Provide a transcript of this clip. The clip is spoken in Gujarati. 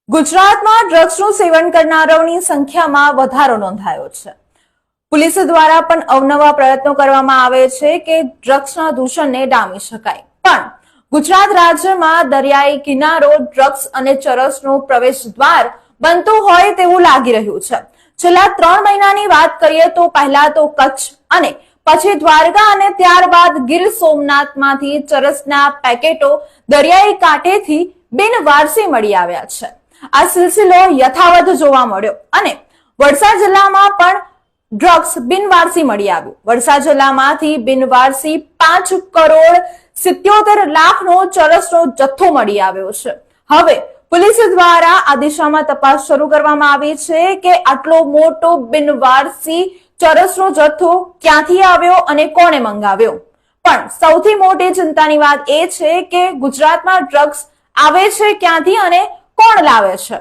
ગુજરાતમાં ડ્રગ્સનું સેવન કરનારાઓની સંખ્યામાં વધારો નોંધાયો છે. પોલીસ દ્વારા પણ અવનવા પ્રયત્નો કરવામાં આવે છે કે ડ્રગ્સના દૂષણને ડામી શકાય. પણ ગુજરાત રાજ્યમાં દરિયાઈ કિનારો ડ્રગ્સ અને ચરસનું પ્રવેશ દ્વાર બનતું હોય તેવું લાગી રહ્યું છે. છેલ્લા 3 મહિનાની વાત કરીએ તો પહેલા તો કચ્છ અને પછી દ્વારકા અને ત્યારબાદ ગીર સોમનાથમાંથી ચરસના પેકેટો દરિયાઈ કાંઠેથી બિનવારસી મળી આવ્યા છે. આ સિલસિલો યથાવત જોવા મળ્યો અને વલસાડ જિલ્લામાં પણ ડ્રગ્સ બિનવારસી મળી આવ્યું. વલસાડ જિલ્લામાંથી બિનવારસી 5 કરોડ 77 લાખનો ચરસનો જથ્થો મળી આવ્યો છે. હવે પોલીસ દ્વારા આ દિશામાં તપાસ શરૂ કરવામાં આવી છે કે આટલો મોટો બિનવારસી ચરસનો જથ્થો ક્યાંથી આવ્યો અને કોણે મંગાવ્યો. પણ સૌથી મોટી ચિંતાની વાત એ છે કે ગુજરાતમાં ડ્રગ્સ આવે છે ક્યાંથી અને કોણ લાવે છે.